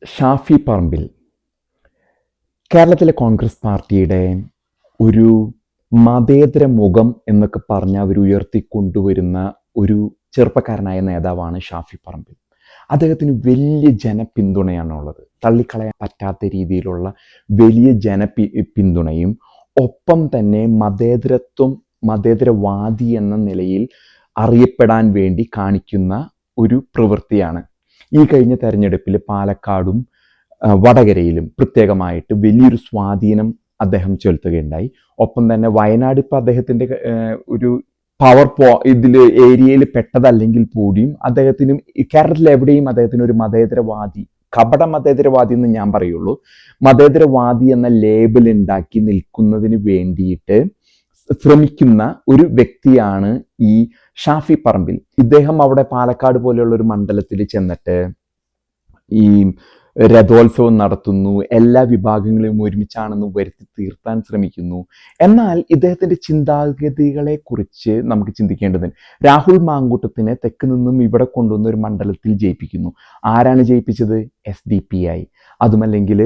ഷാഫി പറമ്പിൽ കേരളത്തിലെ കോൺഗ്രസ് പാർട്ടിയുടെ ഒരു മതേതര മുഖം എന്നൊക്കെ പറഞ്ഞ് അവർ ഉയർത്തിക്കൊണ്ടുവരുന്ന ഒരു ചെറുപ്പക്കാരനായ നേതാവാണ് ഷാഫി പറമ്പിൽ. അദ്ദേഹത്തിന് വലിയ ജനപിന്തുണയാണുള്ളത്. തള്ളിക്കളയാൻ പറ്റാത്ത രീതിയിലുള്ള വലിയ പിന്തുണയും ഒപ്പം തന്നെ മതേതരത്വം, മതേതരവാദി എന്ന നിലയിൽ അറിയപ്പെടാൻ വേണ്ടി കാണിക്കുന്ന ഒരു പ്രവൃത്തിയാണ്. ഈ കഴിഞ്ഞ തെരഞ്ഞെടുപ്പിൽ പാലക്കാടും വടകരയിലും പ്രത്യേകമായിട്ട് വലിയൊരു സ്വാധീനം അദ്ദേഹം ചെലുത്തുകയുണ്ടായി. ഒപ്പം തന്നെ വയനാട് ഇപ്പം അദ്ദേഹത്തിൻ്റെ ഒരു ഇതിൽ ഏരിയയിൽ പെട്ടതല്ലെങ്കിൽ കൂടിയും അദ്ദേഹത്തിനും കേരളത്തിൽ എവിടെയും അദ്ദേഹത്തിന് ഒരു മതേതരവാദി, കപട മതേതരവാദി എന്ന് ഞാൻ പറയുള്ളൂ, മതേതരവാദി എന്ന ലേബൽ ഉണ്ടാക്കി നിൽക്കുന്നതിന് വേണ്ടിയിട്ട് ശ്രമിക്കുന്ന ഒരു വ്യക്തിയാണ് ഈ ഷാഫി പറമ്പിൽ. ഇദ്ദേഹം അവിടെ പാലക്കാട് പോലെയുള്ള ഒരു മണ്ഡലത്തിൽ ചെന്നിട്ട് ഈ രഥോത്സവം നടത്തുന്നു, എല്ലാ വിഭാഗങ്ങളെയും ഒരുമിച്ചാണെന്ന് വരുത്തി തീർത്താൻ ശ്രമിക്കുന്നു. എന്നാൽ ഇദ്ദേഹത്തിന്റെ ചിന്താഗതികളെ കുറിച്ച് നമുക്ക് ചിന്തിക്കേണ്ടതുണ്ട്. രാഹുൽ മാങ്കൂട്ടത്തിനെ തെക്ക് നിന്നും ഇവിടെ കൊണ്ടുവന്ന ഒരു മണ്ഡലത്തിൽ ജയിപ്പിക്കുന്നു. ആരാണ് ജയിപ്പിച്ചത്? SDPI. അതുമല്ലെങ്കിൽ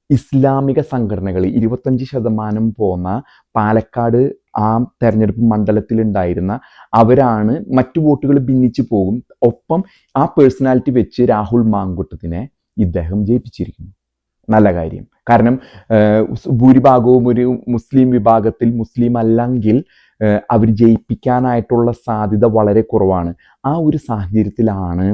ഇസ്ലാമിക സംഘടനകൾ 25% പോന്ന പാലക്കാട് ആ തെരഞ്ഞെടുപ്പ് മണ്ഡലത്തിൽ ഉണ്ടായിരുന്ന അവരാണ് മറ്റു വോട്ടുകൾ ഭിന്നിച്ചു പോകും. ഒപ്പം ആ പേഴ്സണാലിറ്റി വെച്ച് രാഹുൽ മാങ്കൂട്ടത്തിനെ ഇദ്ദേഹം ജയിപ്പിച്ചിരിക്കുന്നു. നല്ല കാര്യം. കാരണം ഭൂരിഭാഗവും ഒരു മുസ്ലിം വിഭാഗത്തിൽ മുസ്ലിം അല്ലെങ്കിൽ അവർ ജയിപ്പിക്കാനായിട്ടുള്ള സാധ്യത വളരെ കുറവാണ്. ആ ഒരു സാഹചര്യത്തിലാണ്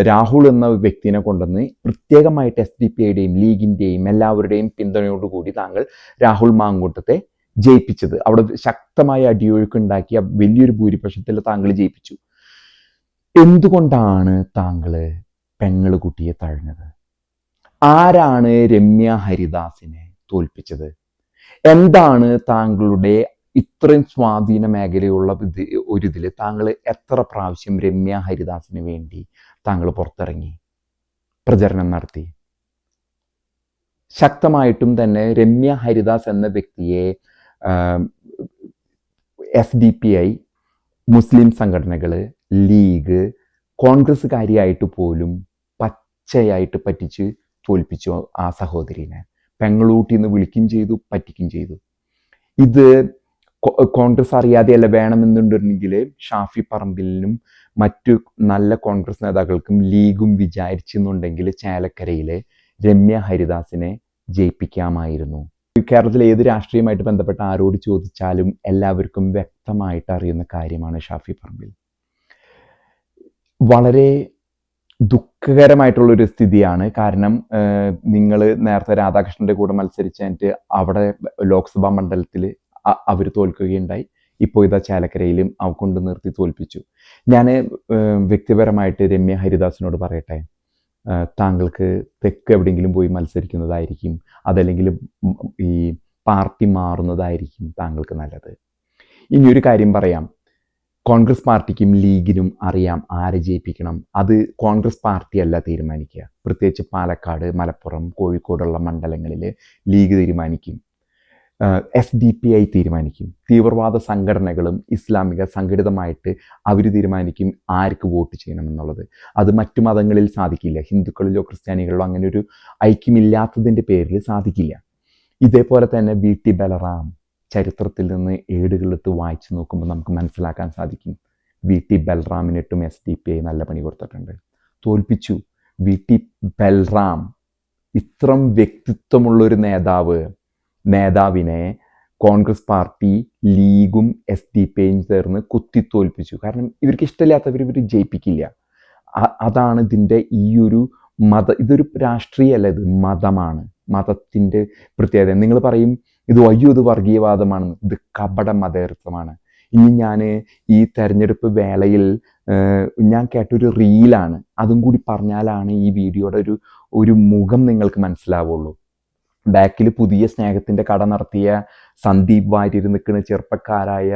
രാഹുൽ എന്ന വ്യക്തിനെ കൊണ്ടുവന്ന് പ്രത്യേകമായിട്ട് SDPIയുടെയും ലീഗിൻ്റെയും എല്ലാവരുടെയും പിന്തുണയോടുകൂടി താങ്കൾ രാഹുൽ മാങ്കൂട്ടത്തെ ജയിപ്പിച്ചത്. അവിടെ ശക്തമായ അടിയൊഴുക്കുണ്ടാക്കിയ വലിയൊരു ഭൂരിപക്ഷത്തിൽ താങ്കൾ ജയിപ്പിച്ചു. എന്തുകൊണ്ടാണ് താങ്കൾ പെങ്ങളുകുട്ടിയെ തഴഞ്ഞത്? ആരാണ് രമ്യ ഹരിദാസിനെ തോൽപ്പിച്ചത്? എന്താണ് താങ്കളുടെ ഇത്രയും സ്വാധീന മേഖലയുള്ള ഒരിതിൽ താങ്കൾ എത്ര പ്രാവശ്യം രമ്യ ഹരിദാസിന് വേണ്ടി താങ്കൾ പുറത്തിറങ്ങി പ്രചരണം നടത്തി? ശക്തമായിട്ടും തന്നെ രമ്യ ഹരിദാസ് എന്ന വ്യക്തിയെ SDPI, മുസ്ലിം സംഘടനകൾ, ലീഗ്, കോൺഗ്രസ്സുകാരിയായിട്ട് പോലും പച്ചയായിട്ട് പറ്റിച്ച് തോൽപ്പിച്ചു ആ സഹോദരിനെ. പെങ്ങളൂട്ടി എന്ന് വിളിക്കുകയും ചെയ്തു, പറ്റിക്കുകയും ചെയ്തു. ഇത് കോൺഗ്രസ് അറിയാതെയല്ല. വേണമെന്നുണ്ടെങ്കിൽ ഷാഫി പറമ്പിലിനും മറ്റു നല്ല കോൺഗ്രസ് നേതാക്കൾക്കും ലീഗും വിചാരിച്ചെന്നുണ്ടെങ്കിൽ ചേലക്കരയിലെ രമ്യ ഹരിദാസിനെ ജയിപ്പിക്കാമായിരുന്നു. കേരളത്തിലെ ഏത് രാഷ്ട്രീയമായിട്ട് ബന്ധപ്പെട്ട ആരോട് ചോദിച്ചാലും എല്ലാവർക്കും വ്യക്തമായിട്ട് അറിയുന്ന കാര്യമാണ് ഷാഫി പറമ്പിൽ. വളരെ ദുഃഖകരമായിട്ടുള്ളൊരു സ്ഥിതിയാണ്. കാരണം നിങ്ങൾ നേരത്തെ രാധാകൃഷ്ണൻ്റെ കൂടെ മത്സരിച്ചിട്ട് അവിടെ ലോക്സഭാ മണ്ഡലത്തിൽ അവർ തോൽക്കുകയുണ്ടായി. ഇപ്പോൾ ഇതാ ചേലക്കരയിലും കൊണ്ട് നിർത്തി തോൽപ്പിച്ചു. ഞാൻ വ്യക്തിപരമായിട്ട് രമ്യ ഹരിദാസിനോട് പറയട്ടെ, താങ്കൾക്ക് തെക്ക് എവിടെയെങ്കിലും പോയി മത്സരിക്കുന്നതായിരിക്കും, അതല്ലെങ്കിൽ ഈ പാർട്ടി മാറുന്നതായിരിക്കും താങ്കൾക്ക് നല്ലത്. ഇനിയൊരു കാര്യം പറയാം, കോൺഗ്രസ് പാർട്ടിക്കും ലീഗിനും അറിയാം ആരെ ജയിപ്പിക്കണം. അത് കോൺഗ്രസ് പാർട്ടിയല്ല തീരുമാനിക്കുക. പ്രത്യേകിച്ച് പാലക്കാട്, മലപ്പുറം, കോഴിക്കോടുള്ള മണ്ഡലങ്ങളിൽ ലീഗ് തീരുമാനിക്കും, SDPI തീരുമാനിക്കും. തീവ്രവാദ സംഘടനകളും ഇസ്ലാമിക സംഘടിതമായിട്ട് അവർ തീരുമാനിക്കും ആർക്ക് വോട്ട് ചെയ്യണമെന്നുള്ളത്. അത് മറ്റു മതങ്ങളിൽ സാധിക്കില്ല. ഹിന്ദുക്കളിലോ ക്രിസ്ത്യാനികളിലോ അങ്ങനെ ഒരു ഐക്യമില്ലാത്തതിൻ്റെ പേരിൽ സാധിക്കില്ല. ഇതേപോലെ തന്നെ VT ബലറാം ചരിത്രത്തിൽ നിന്ന് ഏടുകളെടുത്ത് വായിച്ചു നോക്കുമ്പോൾ നമുക്ക് മനസ്സിലാക്കാൻ സാധിക്കും. VT ബലറാമിനിട്ടും SDPI നല്ല പണി കൊടുത്തിട്ടുണ്ട്, തോൽപ്പിച്ചു. VT ബലറാം ഇത്രം വ്യക്തിത്വമുള്ളൊരു നേതാവിനെ കോൺഗ്രസ് പാർട്ടി, ലീഗും SDPIയും ചേർന്ന് കുത്തി തോൽപ്പിച്ചു. കാരണം ഇവർക്ക് ഇഷ്ടമില്ലാത്തവർ ഇവർ ജയിപ്പിക്കില്ല. അതാണ് ഇതിൻ്റെ ഈ ഒരു ഇതൊരു രാഷ്ട്രീയമല്ല, ഇത് മതമാണ്. മതത്തിൻ്റെ പ്രത്യേകത. നിങ്ങൾ പറയും ഇത് ഇത് വർഗീയവാദമാണെന്ന്. ഇത് കപട മതേതരത്വമാണ്. ഇനി ഞാൻ ഈ തെരഞ്ഞെടുപ്പ് വേളയിൽ ഞാൻ കേട്ടൊരു റീലാണ്, അതും കൂടി പറഞ്ഞാലാണ് ഈ വീഡിയോയുടെ ഒരു മുഖം നിങ്ങൾക്ക് മനസ്സിലാവുള്ളൂ. ബാക്കിൽ പുതിയ സ്നേഹത്തിൻ്റെ കട നടത്തിയ സന്ദീപ് വാര്യർ നിൽക്കുന്ന ചെറുപ്പക്കാരായ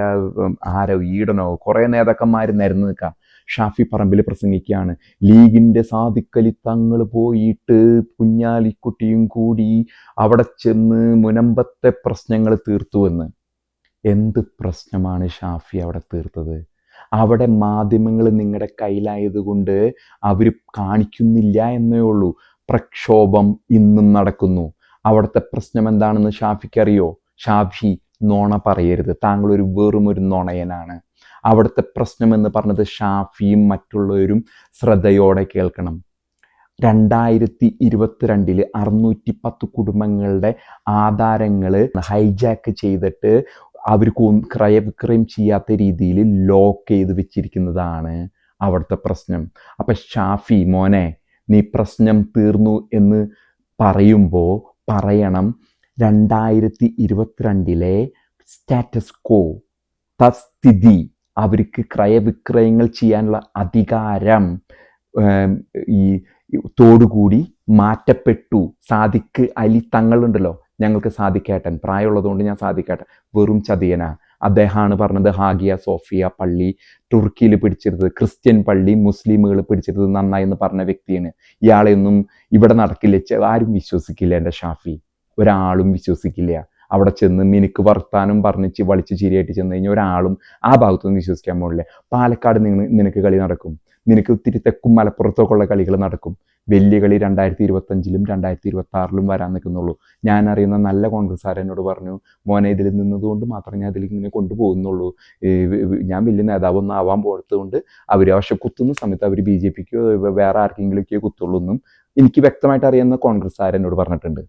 ആരോ ഈടനോ കുറേ നേതാക്കന്മാർ നിരന്ന് നിൽക്കുക. ഷാഫി പറമ്പിൽ പ്രസംഗിക്കുകയാണ്, ലീഗിൻ്റെ സാധിക്കലി തങ്ങൾ പോയിട്ട് കുഞ്ഞാലിക്കുട്ടിയും കൂടി അവിടെ ചെന്ന് മുനമ്പത്തെ പ്രശ്നങ്ങൾ തീർത്തുവെന്ന്. എന്ത് പ്രശ്നമാണ് ഷാഫി അവിടെ തീർത്തത്? അവിടെ മാധ്യമങ്ങൾ നിങ്ങളുടെ കയ്യിലായതുകൊണ്ട് അവർ കാണിക്കുന്നില്ല എന്നേ ഉള്ളൂ. പ്രക്ഷോഭം ഇന്നും നടക്കുന്നു. അവിടുത്തെ പ്രശ്നം എന്താണെന്ന് ഷാഫിക്ക് അറിയോ? ഷാഫി നോണ പറയരുത്, താങ്കൾ വെറും ഒരു നുണയനാണ്. അവിടുത്തെ പ്രശ്നം എന്ന് പറഞ്ഞത് ഷാഫിയും മറ്റുള്ളവരും ശ്രദ്ധയോടെ കേൾക്കണം. 2022 610 കുടുംബങ്ങളുടെ ആധാരങ്ങൾ ഹൈജാക്ക് ചെയ്തിട്ട് അവർ ക്രയവിക്രയം ചെയ്യാത്ത രീതിയിൽ ലോക്ക് ചെയ്ത് വെച്ചിരിക്കുന്നതാണ് അവിടുത്തെ പ്രശ്നം. അപ്പം ഷാഫി മോനെ, നീ പ്രശ്നം തീർന്നു എന്ന് പറയുമ്പോൾ പറയണം 2022 സ്റ്റാറ്റസ് കോ തസ്ഥിതി, അവർക്ക് ക്രയവിക്രയങ്ങൾ ചെയ്യാനുള്ള അധികാരം ഈ തോടുകൂടി മാറ്റപ്പെട്ടു. സാദിഖ് അലി തങ്ങളുണ്ടല്ലോ, ഞങ്ങൾക്ക് സാദിഖേട്ടൻ, പ്രായമുള്ളതുകൊണ്ട് ഞാൻ സാദിഖേട്ടൻ, വെറും ചതിയനാ. അദ്ദേഹമാണ് പറഞ്ഞത് ഹാഗിയ സോഫിയ പള്ളി തുർക്കിയിൽ പിടിച്ചിരുന്നത്, ക്രിസ്ത്യൻ പള്ളി മുസ്ലിമുകൾ പിടിച്ചിരുന്നത് നന്നായി എന്ന് പറഞ്ഞ വ്യക്തിയാണ്. ഇയാളെയൊന്നും ഇവിടെ നടക്കില്ല, ആരും വിശ്വസിക്കില്ല. എൻ്റെ ഷാഫി, ഒരാളും വിശ്വസിക്കില്ല. അവിടെ ചെന്ന് മിനുക്ക് വർത്താനം പറഞ്ഞിച്ച് വളിച്ച് ചിരിയായിട്ട് ചെന്ന് കഴിഞ്ഞാൽ ഒരാളും ആ ഭാഗത്തൊന്നും വിശ്വസിക്കാൻ പോകില്ല. പാലക്കാട് നിനക്ക് കളി നടക്കും, നിനക്ക് ഒത്തിരി തെക്കും മലപ്പുറത്തൊക്കെ ഉള്ള കളികൾ നടക്കും. വലിയ കളി 2025 2026 വരാൻ നിൽക്കുന്നുള്ളൂ. ഞാൻ അറിയുന്ന നല്ല കോൺഗ്രസ്സുകാരനോട് പറഞ്ഞു, മോനെ ഇതിൽ നിന്നതുകൊണ്ട് മാത്രം ഞാൻ ഇതിൽ ഇങ്ങനെ കൊണ്ടുപോകുന്നുള്ളൂ, ഞാൻ വലിയ നേതാവൊന്നും ആവാൻ പോകത്തതുകൊണ്ട് അവർ പക്ഷെ കുത്തുന്ന സമയത്ത് അവർ BJPക്കോ വേറെ ആർക്കെങ്കിലുമൊക്കെ കുത്തുള്ളൂ എന്നും എനിക്ക് വ്യക്തമായിട്ട് അറിയുന്ന കോൺഗ്രസ്സുകാരനോട് പറഞ്ഞിട്ടുണ്ട്.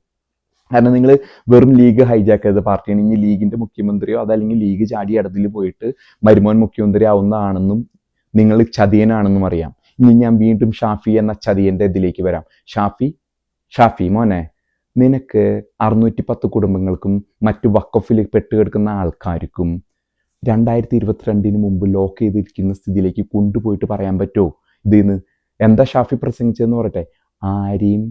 കാരണം നിങ്ങൾ വെറും ലീഗ് ഹൈജാക്ക് ചെയ്ത പാർട്ടിയാണ്. ഇനി ലീഗിന്റെ മുഖ്യമന്ത്രിയോ അതല്ലെങ്കിൽ ലീഗ് ചാടി ഇടതിൽ പോയിട്ട് മരുമോൻ മുഖ്യമന്ത്രി ആവുന്നതാണെന്നും നിങ്ങൾ ചതിയനാണെന്നും അറിയാം. ഇനി ഞാൻ വീണ്ടും ഷാഫി എന്ന ചതിയന്റെ ഇതിലേക്ക് വരാം. ഷാഫി മോനെ, നിനക്ക് 610 കുടുംബങ്ങൾക്കും മറ്റു വഖഫിൽ പെട്ടുകിടക്കുന്ന ആൾക്കാർക്കും 2022 മുമ്പ് ലോക്ക് ചെയ്തിരിക്കുന്ന സ്ഥിതിയിലേക്ക് കൊണ്ടുപോയിട്ട് പറയാൻ പറ്റുമോ? ഇതിന്ന് എന്താ ഷാഫി പ്രസംഗിച്ചതെന്ന് പറയട്ടെ, ആരെയും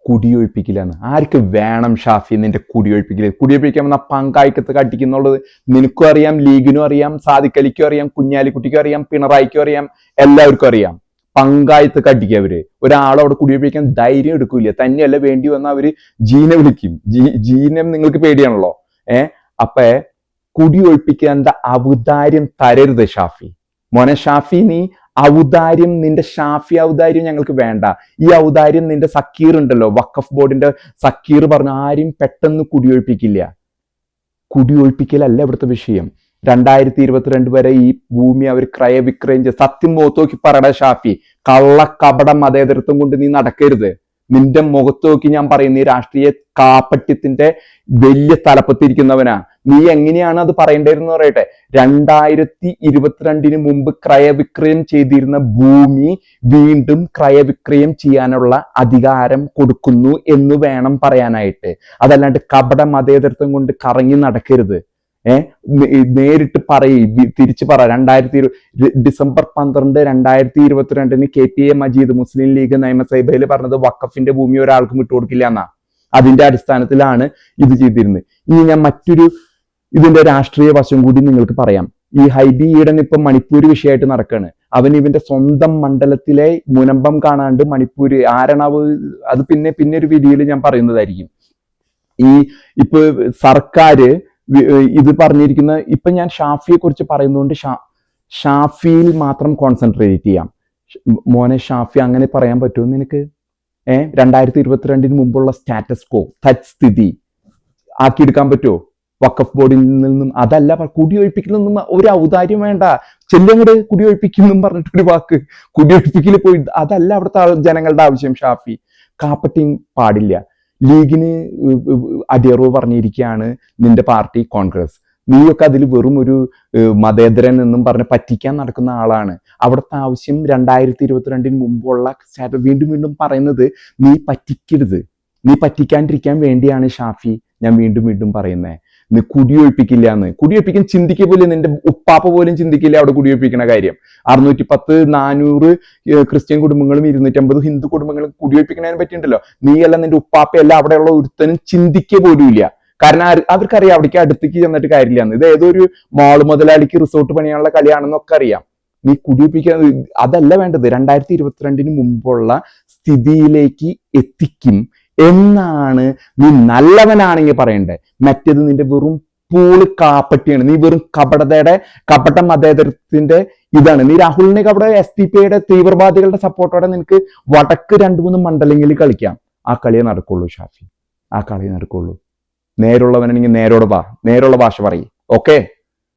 കുടിയൊഴിപ്പിക്കില്ല എന്ന്. ആർക്ക് വേണം ഷാഫി നിന്റെ കുടിയൊഴിപ്പിക്കില്ല? കുടിയൊഴിപ്പിക്കാൻ വന്ന പങ്കായ്ക്കത്ത് കട്ടിക്കുന്നുള്ളത് നിനക്കും അറിയാം, ലീഗിനും അറിയാം, സാദിഖ് അലിക്കും അറിയാം, കുഞ്ഞാലിക്കുട്ടിക്കും അറിയാം, പിണറായിക്കും അറിയാം, എല്ലാവർക്കും അറിയാം. പങ്കായത്ത് കട്ടിക്കുക അവര്. ഒരാളവിടെ കുടിയൊഴിപ്പിക്കാൻ ധൈര്യം എടുക്കൂല. തന്നെയല്ല വേണ്ടി വന്ന അവര് ജീനെ വിളിക്കും. ജീനം നിങ്ങൾക്ക് പേടിയാണല്ലോ. അപ്പൊ കുടിയൊഴിപ്പിക്കേണ്ട ഔദാര്യം തരരുത് ഷാഫി. മോനെ ഷാഫി, നീ ഔദാര്യം, നിന്റെ ഷാഫി ഔദാര്യം ഞങ്ങൾക്ക് വേണ്ട. ഈ ഔദാര്യം നിന്റെ സക്കീർ ഉണ്ടല്ലോ, വഖഫ് ബോർഡിന്റെ സക്കീർ പറഞ്ഞു, ആരും പെട്ടെന്ന് കുടിയൊഴിപ്പിക്കില്ല. കുടിയൊഴിപ്പിക്കലല്ല ഇവിടുത്തെ വിഷയം. 2022 വരെ ഈ ഭൂമി അവർ ക്രയവിക്രയം ചെയ്ത്, സത്യം മുഖത്ത് നോക്കി പറയട ഷാഫി, കള്ള മതേതരത്വം കൊണ്ട് നീ നടക്കരുത്. നിന്റെ മുഖത്ത് നോക്കി ഞാൻ പറയുന്ന, ഈ രാഷ്ട്രീയ കാപ്പട്യത്തിന്റെ വലിയ തലപ്പത്തിരിക്കുന്നവനാ നീ. എങ്ങനെയാണ് അത് പറയേണ്ടതെന്ന് പറയട്ടെ. 2022 മുമ്പ് ക്രയവിക്രയം ചെയ്തിരുന്ന ഭൂമി വീണ്ടും ക്രയവിക്രയം ചെയ്യാനുള്ള അധികാരം കൊടുക്കുന്നു എന്ന് വേണം പറയാനായിട്ട്. അതല്ലാണ്ട് കപട മതേതരത്വം കൊണ്ട് കറങ്ങി നടക്കരുത്. നേരിട്ട് തിരിച്ചു പറ. ഡിസംബർ 12 2022 KPA മജീദ് മുസ്ലിം ലീഗ് നിയമസഭയിൽ പറഞ്ഞത് വഖഫിന്റെ ഭൂമി ഒരാൾക്കും വിട്ടുകൊടുക്കില്ല എന്നാ. അതിന്റെ അടിസ്ഥാനത്തിലാണ് ഇത് ചെയ്തിരുന്നത്. ഇനി ഞാൻ ഇതിന്റെ രാഷ്ട്രീയ വശം കൂടി നിങ്ങൾക്ക് പറയാം. ഈ ഹൈബി ഈഡൻ ഇപ്പൊ മണിപ്പൂർ വിഷയമായിട്ട് നടക്കാണ്. അവൻ ഇവന്റെ സ്വന്തം മണ്ഡലത്തിലെ മുനമ്പം കാണാണ്ട് മണിപ്പൂര് ആരണവ്, അത് പിന്നെ ഒരു വീഡിയോയിൽ ഞാൻ പറയുന്നതായിരിക്കും. ഇപ്പൊ സർക്കാര് ഇത് പറഞ്ഞിരിക്കുന്ന, ഇപ്പൊ ഞാൻ ഷാഫിയെ കുറിച്ച് പറയുന്നതുകൊണ്ട് ഷാഫിയിൽ മാത്രം കോൺസെൻട്രേറ്റ് ചെയ്യാം. മോനെ ഷാഫി, അങ്ങനെ പറയാൻ പറ്റുമോ നിനക്ക്? 2022 മുമ്പുള്ള സ്റ്റാറ്റസ് കോ തത്സ്ഥിതി ആക്കിയെടുക്കാൻ പറ്റുമോ വഖഫ് ബോർഡിൽ നിന്നും? അതല്ല, കുടിയൊഴിപ്പിക്കലൊന്നും ഒരു ഔദാര്യം വേണ്ട. ചെല്ലങ്ങട് കുടിയൊഴിപ്പിക്കും പറഞ്ഞിട്ടൊരു വാക്ക്, കുടിയൊഴിപ്പിക്കൽ പോയി, അതല്ല അവിടുത്തെ ജനങ്ങളുടെ ആവശ്യം. ഷാഫി, കാപ്പറ്റിങ് പാടില്ല. ലീഗിന് അടിയറവ് പറഞ്ഞിരിക്കുകയാണ് നിന്റെ പാർട്ടി കോൺഗ്രസ്. നീയൊക്കെ അതിൽ വെറും ഒരു മതേതരൻ എന്നും പറഞ്ഞ് പറ്റിക്കാൻ നടക്കുന്ന ആളാണ്. അവിടുത്തെ ആവശ്യം 2022 മുമ്പുള്ള വീണ്ടും പറയുന്നത്, നീ പറ്റിക്കരുത്. നീ പറ്റിക്കാണ്ടിരിക്കാൻ വേണ്ടിയാണ് ഷാഫി ഞാൻ വീണ്ടും പറയുന്നത്. നീ കുടിയൊഴിപ്പിക്കില്ല എന്ന്. കുടിയൊഴിപ്പിക്കാൻ ചിന്തിക്കുക പോലും, നിന്റെ ഉപ്പാപ്പ പോലും ചിന്തിക്കില്ല അവിടെ കുടിയൊഴിപ്പിക്കുന്ന കാര്യം. 610 400 ക്രിസ്ത്യൻ കുടുംബങ്ങളും 250 ഹിന്ദു കുടുംബങ്ങളും കുടിയൊഴിപ്പിക്കുന്നതിനെ പറ്റിയിട്ടുണ്ടല്ലോ. നീയല്ല നിന്റെ ഉപ്പാപ്പയല്ല അവിടെയുള്ള ഒരുത്തനും ചിന്തിക്കുക പോലും ഇല്ല. കാരണം അവർക്കറിയാം അവിടേക്ക് അടുത്തേക്ക് ചെന്നിട്ട് കാര്യമില്ല എന്ന്. ഇത് ഏതൊരു മാള് മുതലാളിക്ക് റിസോർട്ട് പണിയാനുള്ള കളിയാണെന്നൊക്കെ അറിയാം. നീ കുടിയൊഴിപ്പിക്കാൻ അതല്ല വേണ്ടത്. 2022 മുമ്പുള്ള സ്ഥിതിയിലേക്ക് എത്തിക്കും എന്നാണ് നീ നല്ലവനാണെങ്കിൽ പറയണ്ടേ. മറ്റേത് നിന്റെ വെറും പൂള് കാപ്പട്ടിയാണ്. നീ വെറും കപട മതേതരത്തിന്റെ ഇതാണ്. നീ രാഹുലിനെ അവിടെ SDPIയുടെ തീവ്രവാദികളുടെ സപ്പോർട്ടോടെ നിനക്ക് വടക്ക് 2-3 മണ്ഡലങ്ങളിൽ കളിക്കാം. ആ കളിയെ നടക്കുള്ളൂ ഷാഫി, ആ കളി നടക്കുള്ളൂ. നേരുള്ളവനാണെങ്കിൽ നേരോട് നേരുള്ള ഭാഷ പറയും. ഓക്കെ.